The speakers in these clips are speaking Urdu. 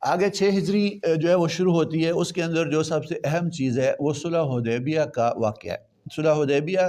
آگے 6 ہجری جو ہے وہ شروع ہوتی ہے. اس کے اندر جو سب سے اہم چیز ہے وہ صلح حدیبیہ کا واقعہ ہے. صلح حدیبیہ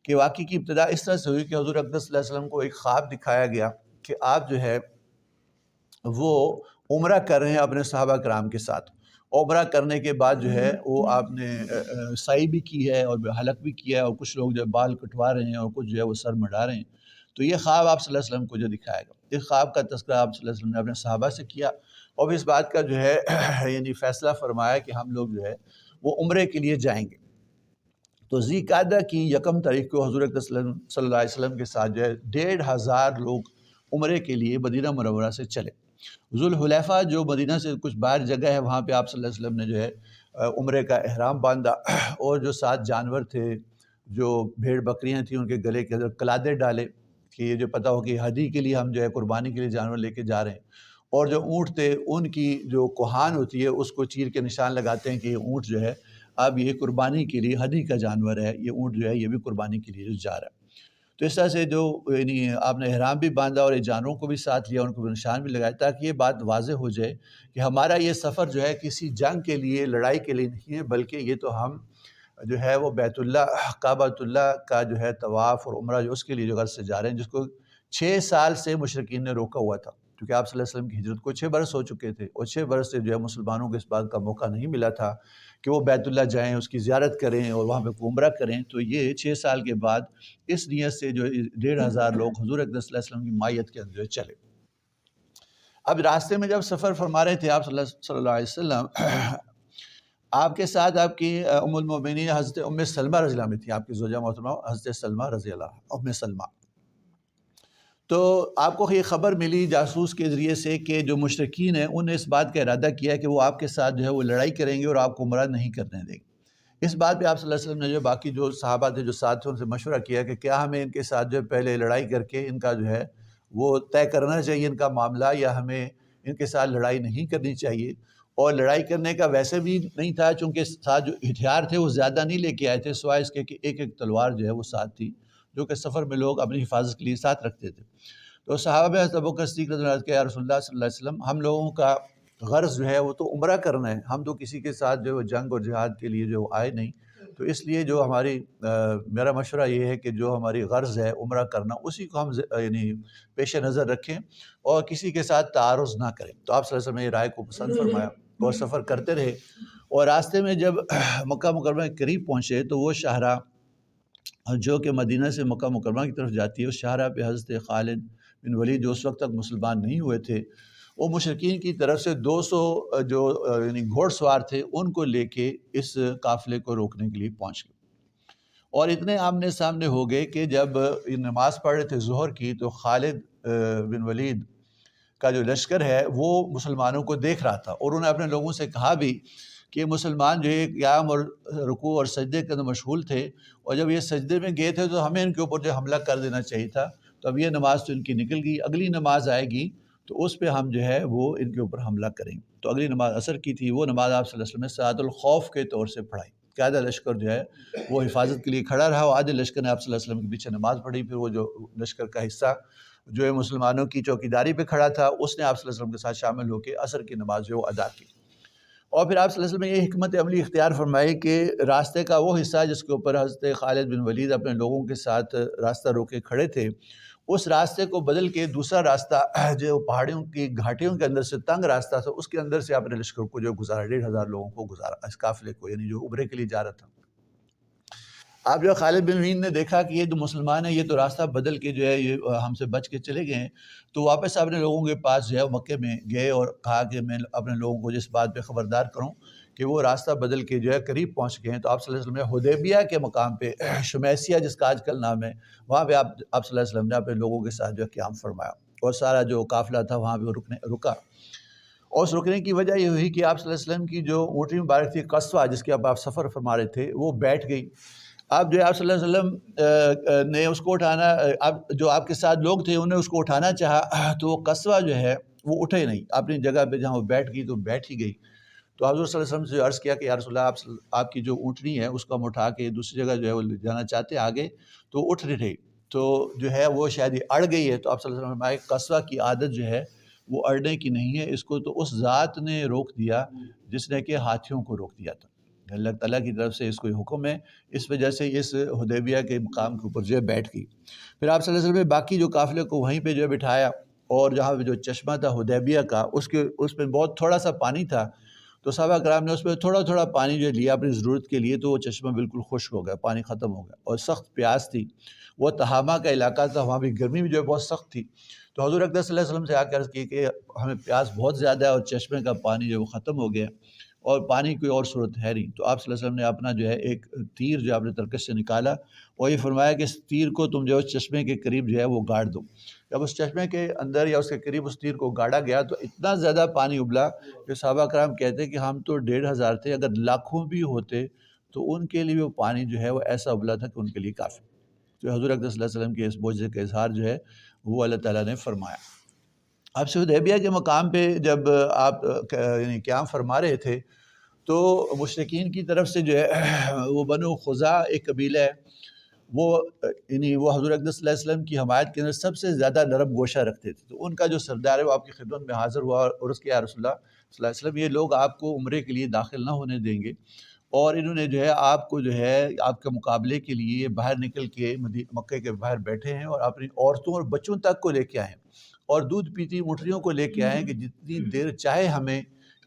کے واقعے کی ابتدا اس طرح سے ہوئی کہ حضور اقدس صلی اللہ علیہ وسلم کو ایک خواب دکھایا گیا کہ آپ جو ہے وہ عمرہ کر رہے ہیں اپنے صحابہ کرام کے ساتھ. عمرہ کرنے کے بعد جو ہے وہ آپ نے سعی بھی کی ہے اور حلق بھی کیا ہے، اور کچھ لوگ جو ہے بال کٹوا رہے ہیں اور کچھ جو ہے وہ سر مڈا رہے ہیں. تو یہ خواب آپ صلی اللہ علیہ وسلم کو جو دکھایا گا، اس خواب کا تذکرہ آپ صلی اللہ علیہ وسلم نے اپنے صحابہ سے کیا، اور اس بات کا جو ہے یعنی فیصلہ فرمایا کہ ہم لوگ جو ہے وہ عمرے کے لیے جائیں گے. تو ذی قعدہ کی 1 تاریخ کو حضور اقدس صلی اللہ علیہ وسلم کے ساتھ جو ہے 1,500 لوگ عمرے کے لیے مدینہ منورہ سے چلے. ذوالحلیفہ جو مدینہ سے کچھ باہر جگہ ہے، وہاں پہ آپ صلی اللہ علیہ وسلم نے جو ہے عمرے کا احرام باندھا، اور جو 7 جانور تھے، جو بھیڑ بکریاں تھیں، ان کے گلے کے اندر قلادے ڈالے کہ یہ جو پتہ ہو کہ ہدی کے لیے ہم جو ہے قربانی کے لیے جانور لے کے جا رہے ہیں. اور جو اونٹ تھے ان کی جو کوہان ہوتی ہے اس کو چیر کے نشان لگاتے ہیں کہ یہ اونٹ جو ہے اب یہ قربانی کے لیے ہدی کا جانور ہے، یہ اونٹ جو ہے یہ بھی قربانی کے لیے جو جا رہا ہے. تو اس طرح سے جو یعنی آپ نے احرام بھی باندھا اور یہ جانوروں کو بھی ساتھ لیا، ان کو نشان بھی لگایا، تاکہ یہ بات واضح ہو جائے کہ ہمارا یہ سفر جو ہے کسی جنگ کے لیے، لڑائی کے لیے نہیں ہے، بلکہ یہ تو ہم جو ہے وہ بیت اللہ، کعبۃ اللہ کا جو ہے طواف اور عمرہ جو اس کے لیے جو غرض سے جا رہے ہیں، جس کو 6 سال سے مشرکین نے روکا ہوا تھا. کیونکہ آپ صلی اللہ علیہ وسلم کی ہجرت کو 6 برس ہو چکے تھے، اور 6 برس سے جو ہے مسلمانوں کو اس بات کا موقع نہیں ملا تھا کہ وہ بیت اللہ جائیں، اس کی زیارت کریں اور وہاں پہ عمرہ کریں. تو یہ 6 سال کے بعد اس نیت سے جو 1,500 لوگ حضور اقدس صلی اللہ علیہ وسلم کی مائیت کے اندر چلے. اب راستے میں جب سفر فرما رہے تھے آپ صلی اللہ علیہ وسلم، آپ کے ساتھ آپ کی ام المؤمنین حضرت ام سلمہ رضی اللہ عنہا تھی، آپ کی زوجہ محترمہ حضرت سلمہ رضی اللہ ام سلمہ. تو آپ کو یہ خبر ملی جاسوس کے ذریعے سے کہ جو مشرکین ہیں انہوں نے اس بات کا ارادہ کیا کہ وہ آپ کے ساتھ جو ہے وہ لڑائی کریں گے اور آپ کو عمرہ نہیں کرنے دیں گے. اس بات پہ آپ صلی اللہ علیہ وسلم نے جو باقی جو صحابہ تھے جو ساتھ تھے ان سے مشورہ کیا کہ کیا ہمیں ان کے ساتھ جو پہلے لڑائی کر کے ان کا جو ہے وہ طے کرنا چاہیے ان کا معاملہ، یا ہمیں ان کے ساتھ لڑائی نہیں کرنی چاہیے. اور لڑائی کرنے کا ویسے بھی نہیں تھا، چونکہ ساتھ جو ہتھیار تھے وہ زیادہ نہیں لے کے آئے تھے، سوائے اس کے کہ ایک تلوار جو ہے وہ ساتھ تھی، جو کہ سفر میں لوگ اپنی حفاظت کے لیے ساتھ رکھتے تھے. تو صحابہ حضرت ابوبکر صدیق رضی اللہ عنہ کہ یا رسول اللہ صلی اللہ علیہ وسلم، ہم لوگوں کا غرض جو ہے وہ تو عمرہ کرنا ہے، ہم تو کسی کے ساتھ جو جنگ اور جہاد کے لیے جو آئے نہیں. تو اس لیے جو ہماری میرا مشورہ یہ ہے کہ جو ہماری غرض ہے عمرہ کرنا، اسی کو ہم یعنی پیش نظر رکھیں اور کسی کے ساتھ تعارض نہ کریں. تو آپ صلی اللہ علیہ وسلم نے یہ رائے کو پسند فرمایا اور سفر کرتے رہے. اور راستے میں جب مکہ مکرمہ کے قریب پہنچے تو وہ شاہراہ جو کہ مدینہ سے مکہ مکرمہ کی طرف جاتی ہے، اس شاہراہ پہ حضرت خالد بن ولید جو اس وقت تک مسلمان نہیں ہوئے تھے، وہ مشرکین کی طرف سے 200 جو یعنی گھوڑ سوار تھے ان کو لے کے اس قافلے کو روکنے کے لیے پہنچ گئے. اور اتنے آمنے سامنے ہو گئے کہ جب نماز پڑھ رہے تھے ظہر کی، تو خالد بن ولید کا جو لشکر ہے وہ مسلمانوں کو دیکھ رہا تھا، اور انہوں نے اپنے لوگوں سے کہا بھی کہ مسلمان جو ہے قیام اور رکوع اور سجدے کے اندر مشغول تھے، اور جب یہ سجدے میں گئے تھے تو ہمیں ان کے اوپر جو حملہ کر دینا چاہیے تھا. تو اب یہ نماز تو ان کی نکل گئی، اگلی نماز آئے گی تو اس پہ ہم جو ہے وہ ان کے اوپر حملہ کریں گے. تو اگلی نماز عصر کی تھی، وہ نماز آپ صلی اللہ علیہ وسلم نے صلاۃ الخوف کے طور سے پڑھائی کہ آدھا لشکر جو ہے وہ حفاظت کے لیے کھڑا رہا، اور آدھے لشکر نے آپ صلی اللہ علیہ وسلم کے پیچھے نماز پڑھی. پھر وہ جو لشکر کا حصہ جو ہے مسلمانوں کی چوکیداری پہ کھڑا تھا، اس نے آپ صلی اللہ علیہ وسلم کے ساتھ شامل ہو کے عصر کی نماز جو ادا کی. اور پھر آپ صلی اللہ علیہ وسلم نے یہ حکمت عملی اختیار فرمائی کہ راستے کا وہ حصہ جس کے اوپر حضرت خالد بن ولید اپنے لوگوں کے ساتھ راستہ روکے کھڑے تھے، اس راستے کو بدل کے دوسرا راستہ جو پہاڑیوں کی گھاٹیوں کے اندر سے تنگ راستہ تھا، اس کے اندر سے اپنے لشکر کو جو گزارا، 1,500 لوگوں کو گزارا اس قافلے کو، یعنی جو عمرے کے لیے جا رہا تھا. آپ جو خالد بن ولید نے دیکھا کہ یہ جو مسلمان ہیں یہ تو راستہ بدل کے جو ہے یہ ہم سے بچ کے چلے گئے ہیں، تو واپس اپنے لوگوں کے پاس جو ہے مکے میں گئے اور کہا کہ میں اپنے لوگوں کو جس بات پہ خبردار کروں کہ وہ راستہ بدل کے جو ہے قریب پہنچ گئے ہیں. تو آپ صلی اللہ علیہ وسلم نے حدیبیہ کے مقام پہ، شمیسیہ جس کا آج کل نام ہے، وہاں پہ آپ صلی اللہ علیہ وسلم نے اپنے لوگوں کے ساتھ جو ہے قیام فرمایا، اور سارا جو قافلہ تھا وہاں پہ رکا. اور اس رکنے کی وجہ یہ ہوئی کہ آپ صلی اللہ علیہ وسلم کی جو اونٹنی مبارک تھی قصوہ، جس کے اب آپ سفر فرما رہے تھے، وہ بیٹھ گئی. آپ جو ہے آپ صلی اللہ علیہ وسلم نے اس کو اٹھانا، اب جو آپ کے ساتھ لوگ تھے انہوں نے اس کو اٹھانا چاہا، تو وہ قصوہ جو ہے وہ اٹھے نہیں، اپنی جگہ پہ جہاں وہ بیٹھ گئی تو بیٹھ ہی گئی. تو حضور صلی اللہ علیہ وسلم سے عرض کیا کہ یا رسول اللہ، آپ کی جو اونٹنی ہے اس کو ہم اٹھا کے دوسری جگہ جو ہے وہ لے جانا چاہتے ہیں آگے، تو اٹھ نہیں رہی، تو جو ہے وہ شاید یہ اڑ گئی ہے. تو آپ صلی اللہ علیہ وسلم نے قصوہ کی عادت جو ہے وہ اڑنے کی نہیں ہے، اس کو تو اس ذات نے روک دیا جس نے کہ ہاتھیوں کو روک دیا تھا۔ اللہ تعالیٰ کی طرف سے اس کو یہ حکم ہے، اس وجہ سے اس حدیبیہ کے مقام کے اوپر جو ہے بیٹھ گئی۔ پھر آپ صلی اللہ علیہ وسلم نے باقی جو قافلے کو وہیں پہ جو ہے بٹھایا، اور جہاں پہ جو چشمہ تھا حدیبیہ کا، اس میں بہت تھوڑا سا پانی تھا، تو صحابہ کرام نے اس میں تھوڑا تھوڑا پانی جو لیا اپنی ضرورت کے لیے، تو وہ چشمہ بالکل خشک ہو گیا، پانی ختم ہو گیا، اور سخت پیاس تھی۔ وہ تہامہ کا علاقہ تھا، وہاں بھی گرمی بھی جو ہے بہت سخت تھی۔ تو حضور اقدس صلی اللہ علیہ وسلم سے آ کے عرض کی کہ ہمیں پیاس بہت زیادہ ہے اور چشمے کا پانی جو ہے وہ ختم ہو گیا، اور پانی کوئی اور صورت ہے نہیں۔ تو آپ صلی اللہ علیہ وسلم نے اپنا جو ہے ایک تیر جو اپنے ترکش سے نکالا، اور یہ فرمایا کہ اس تیر کو تم جو ہے اس چشمے کے قریب جو ہے وہ گاڑ دو۔ جب اس چشمے کے اندر یا اس کے قریب اس تیر کو گاڑا گیا تو اتنا زیادہ پانی ابلا کہ صحابہ کرام کہتے ہیں کہ ہم تو 1,500 تھے، اگر لاکھوں بھی ہوتے تو ان کے لیے وہ پانی جو ہے وہ ایسا ابلا تھا کہ ان کے لیے کافی۔ تو حضور اقدس صلی اللہ علیہ وسلم کے اس معجزے کا اظہار جو ہے وہ اللہ تعالیٰ نے فرمایا۔ اب حدیبیہ کے مقام پہ جب آپ یعنی قیام فرما رہے تھے تو مشرکین کی طرف سے جو ہے وہ بنو خزاع ایک قبیلہ ہے، وہ یعنی وہ حضور اقدس صلی اللہ علیہ وسلم کی حمایت کے اندر سب سے زیادہ نرم گوشہ رکھتے تھے۔ تو ان کا جو سردار ہے وہ آپ کی خدمت میں حاضر ہوا اور اس کے یا رسول اللہ صلی اللہ علیہ وسلم، یہ لوگ آپ کو عمرے کے لیے داخل نہ ہونے دیں گے، اور انہوں نے جو ہے آپ کو جو ہے آپ کے مقابلے کے لیے باہر نکل کے مکے کے باہر بیٹھے ہیں، اور اپنی عورتوں اور بچوں تک کو لے کے آئے ہیں، اور دودھ پیتی مٹھیوں کو لے کے آئے ہیں کہ جتنی دیر چاہے ہمیں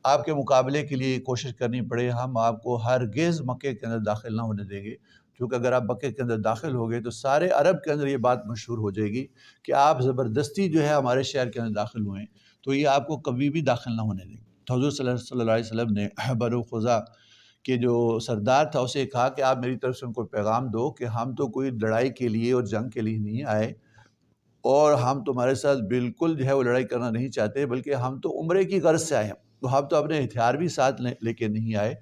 آپ کے مقابلے کے لیے کوشش کرنی پڑے، ہم آپ کو ہرگز مکے کے اندر داخل نہ ہونے دیں گے، کیونکہ اگر آپ مکے کے اندر داخل ہو گئے تو سارے عرب کے اندر یہ بات مشہور ہو جائے گی کہ آپ زبردستی جو ہے ہمارے شہر کے اندر داخل ہوئے، تو یہ آپ کو کبھی بھی داخل نہ ہونے دیں گے۔ تو حضور صلی اللہ علیہ وسلم نے بنو خزاع کہ جو سردار تھا اسے کہا کہ آپ میری طرف سے ان کو پیغام دو کہ ہم تو کوئی لڑائی کے لیے اور جنگ کے لیے نہیں آئے، اور ہم تمہارے ساتھ بالکل جو ہے وہ لڑائی کرنا نہیں چاہتے، بلکہ ہم تو عمرے کی غرض سے آئے ہیں، تو ہم تو اپنے ہتھیار بھی ساتھ لے کے نہیں آئے،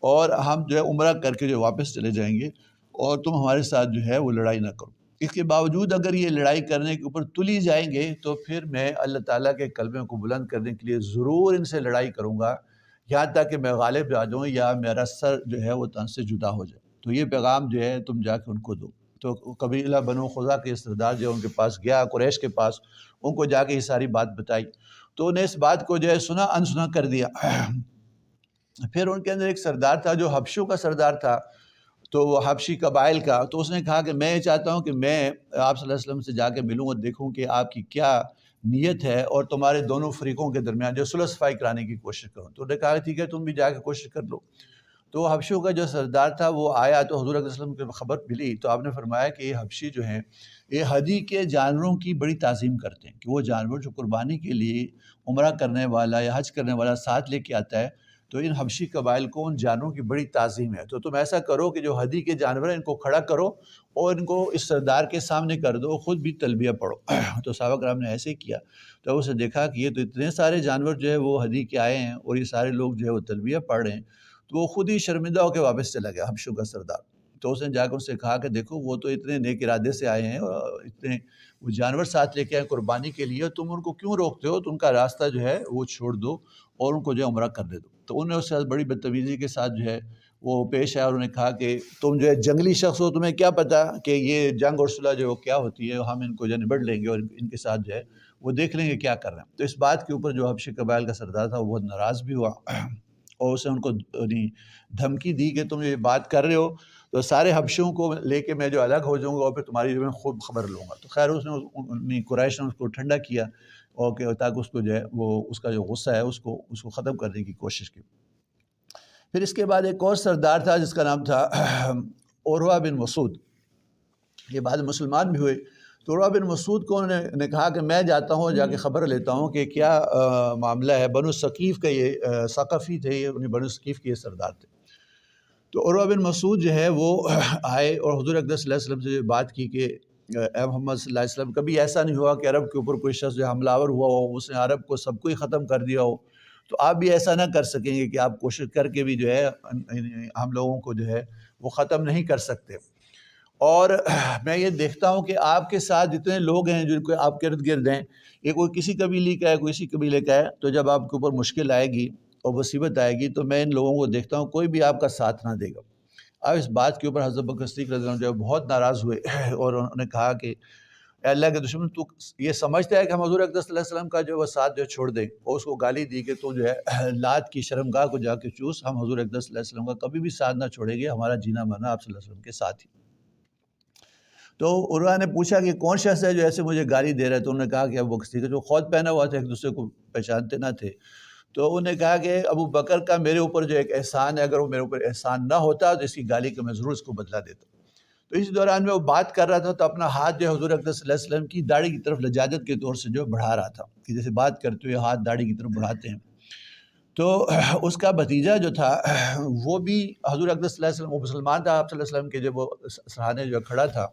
اور ہم جو ہے عمرہ کر کے جو واپس چلے جائیں گے، اور تم ہمارے ساتھ جو ہے وہ لڑائی نہ کرو۔ اس کے باوجود اگر یہ لڑائی کرنے کے اوپر تلی جائیں گے تو پھر میں اللہ تعالیٰ کے کلمے کو بلند کرنے کے لیے ضرور ان سے لڑائی کروں گا، یہاں تک کہ میں غالب آ جاؤں یا میرا سر جو ہے وہ تن سے جدا ہو جائے۔ تو یہ پیغام جو ہے تم جا کے ان کو دو۔ تو قبیلہ بنو خزاع کے سردار جو ان کے پاس گیا، قریش کے پاس، ان کو جا کے یہ ساری بات بتائی، تو انہیں اس بات کو جو ہے سنا انسنا کر دیا۔ پھر ان کے اندر ایک سردار تھا جو حبشوں کا سردار تھا، تو وہ حبشی قبائل کا، تو اس نے کہا کہ میں چاہتا ہوں کہ میں آپ صلی اللہ علیہ وسلم سے جا کے ملوں اور دیکھوں کہ آپ کی کیا نیت ہے، اور تمہارے دونوں فریقوں کے درمیان جو صلح صفائی کرانے کی کوشش کروں۔ تو انہوں نے کہا ٹھیک ہے تم بھی جا کے کوشش کر لو۔ تو حبشیوں کا جو سردار تھا وہ آیا، تو حضور صلی اللہ علیہ وسلم کی خبر ملی، تو آپ نے فرمایا کہ یہ حبشی جو ہیں یہ ہدی کے جانوروں کی بڑی تعظیم کرتے ہیں، کہ وہ جانور جو قربانی کے لیے عمرہ کرنے والا یا حج کرنے والا ساتھ لے کے آتا ہے، تو ان حبشی قبائل کو ان جانوروں کی بڑی تعظیم ہے، تو تم ایسا کرو کہ جو ہدی کے جانور ہیں ان کو کھڑا کرو اور ان کو اس سردار کے سامنے کر دو، خود بھی تلبیہ پڑھو۔ تو صحابہ کرام نے ایسے کیا، تو اسے دیکھا کہ یہ تو اتنے سارے جانور جو ہے وہ ہدی کے آئے ہیں، اور یہ سارے لوگ جو ہے وہ تلبیہ پڑھ رہے ہیں، تو وہ خود ہی شرمندہ ہو کے واپس چلا گیا حبشوں کا سردار۔ تو اس نے جا کر ان سے کہا کہ دیکھو وہ تو اتنے نیک ارادے سے آئے ہیں، اور اتنے وہ جانور ساتھ لے کے آئے قربانی کے لیے، تم ان کو کیوں روکتے ہو؟ تو ان کا راستہ جو ہے وہ چھوڑ دو اور ان کو جو ہے عمرہ کر دے دو۔ تو انہوں نے اس سے بڑی بدتمیزی کے ساتھ جو ہے وہ پیش آیا، اور انہوں نے کہا کہ تم جو ہے جنگلی شخص ہو، تمہیں کیا پتہ کہ یہ جنگ اور صلح جو کیا ہوتی ہے، ہم ان کو جو نبڑ لیں گے اور ان کے ساتھ جو ہے وہ دیکھ لیں گے کیا کر رہے ہیں۔ تو اس بات کے اوپر جو حبشی قبائل کا سردار تھا وہ بہت ناراض بھی ہوا، اور اسے ان کو دھمکی دی کہ تم یہ بات کر رہے ہو تو سارے حبشوں کو لے کے میں جو الگ ہو جاؤں گا، اور پھر تمہاری جو میں خوب خبر لوں گا۔ تو خیر اس نے قریش نے اس کو ٹھنڈا کیا، اور کہ تاکہ اس کو جو ہے وہ اس کا جو غصہ ہے اس کو ختم کرنے کی کوشش کی۔ پھر اس کے بعد ایک اور سردار تھا جس کا نام تھا عروہ بن مسعود، یہ بعد مسلمان بھی ہوئے۔ تو عروہ بن مسعود کو انہوں نے کہا کہ میں جاتا ہوں جا کے خبر لیتا ہوں کہ کیا معاملہ ہے۔ بنو ثقیف کا یہ ثقفی تھے، یہ بنو ثقیف کے یہ سردار تھے۔ تو عروہ بن مسعود جو ہے وہ آئے اور حضور اقدس صلی اللہ علیہ وسلم سے بات کی کہ اے محمد صلی اللہ علیہ وسلم، کبھی ایسا نہیں ہوا کہ عرب کے اوپر کوئی شخص جو حملہ آور ہوا ہو، اس نے عرب کو سب کو ہی ختم کر دیا ہو، تو آپ بھی ایسا نہ کر سکیں گے کہ آپ کوشش کر کے بھی جو ہے ہم لوگوں کو جو ہے وہ ختم نہیں کر سکتے۔ اور میں یہ دیکھتا ہوں کہ آپ کے ساتھ جتنے لوگ ہیں جن کو آپ کے ارد گرد ہیں، یہ کوئی کسی قبیلے کا ہے، کوئی کسی قبیلے کا ہے، تو جب آپ کے اوپر مشکل آئے گی اور مصیبت آئے گی تو میں ان لوگوں کو دیکھتا ہوں کوئی بھی آپ کا ساتھ نہ دے گا۔ اب اس بات کے اوپر حضرت بکر صدیق رضی اللہ عنہ جو بہت ناراض ہوئے، اور انہوں نے کہا کہ اے اللہ کے دشمن تو یہ سمجھتا ہے کہ ہم حضور اقدس صلی اللہ علیہ وسلم کا جو وہ ساتھ جو چھوڑ دیں، اور اس کو گالی دی کہ تو جو ہے لات کی شرمگاہ کو جا کے چوس، ہم حضور اقدس صلی اللہ علیہ وسلم کا کبھی بھی ساتھ نہ چھوڑیں گے، ہمارا جینا مرنا آپ صلی اللہ علیہ وسلم کے ساتھ ہی۔ تو عروہ نے پوچھا کہ کون شخص ہے جو ایسے مجھے گالی دے رہا ہے؟ تو انہوں نے کہا کہ ابو بکر صدیق، جو خود پہنا ہوا تھا، ایک دوسرے کو پہچانتے نہ تھے۔ تو انہوں نے کہا کہ ابو بکر کا میرے اوپر جو ایک احسان ہے، اگر وہ میرے اوپر احسان نہ ہوتا تو اس کی گالی کا میں ضرور اس کو بدلہ دیتا۔ تو اس دوران میں وہ بات کر رہا تھا تو اپنا ہاتھ جو حضور اقدس صلی اللہ علیہ وسلم کی داڑھی کی طرف لجاجت کے طور سے جو بڑھا رہا تھا، کہ جیسے بات کرتے ہوئے ہاتھ داڑھی کی طرف بڑھاتے ہیں۔ تو اس کا بھتیجا جو تھا وہ بھی حضور اقدس صلی اللہ علیہ وسلم، وہ مسلمان تھا، آپ صلی اللہ علیہ وسلم کے جب وہ سرانے جو کھڑا تھا،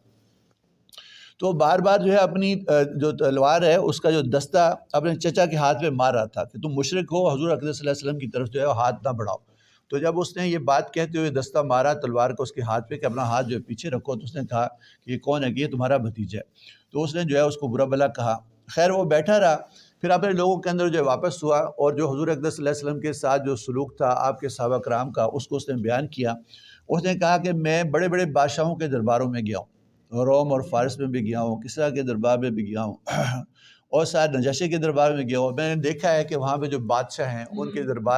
تو بار بار جو ہے اپنی جو تلوار ہے اس کا جو دستہ اپنے چچا کے ہاتھ پہ مار رہا تھا کہ تم مشرک ہو، حضور اقدس صلی اللہ علیہ وسلم کی طرف جو ہے ہاتھ نہ بڑھاؤ۔ تو جب اس نے یہ بات کہتے ہوئے دستہ مارا تلوار کو اس کے ہاتھ پہ کہ اپنا ہاتھ جو ہے پیچھے رکھو، تو اس نے کہا کہ یہ کون ہے؟ کہ یہ تمہارا بھتیجا ہے۔ تو اس نے جو ہے اس کو برا بھلا کہا۔ خیر وہ بیٹھا رہا، پھر اپنے لوگوں کے اندر جو ہے واپس ہوا، اور جو حضور اقدس صلی اللہ علیہ وسلم کے ساتھ جو سلوک تھا آپ کے صحابہ کرام کا، اس کو اس نے بیان کیا۔ اس نے کہا کہ میں بڑے بڑے بادشاہوں کے درباروں میں گیا ہوں، روم اور فارس میں بھی گیا ہوں، کسریٰ کے دربار میں بھی گیا ہوں، اور ساتھ نجاشی کے دربار میں گیا ہوں۔ میں نے دیکھا ہے کہ وہاں پہ جو بادشاہ ہیں ان کے دربار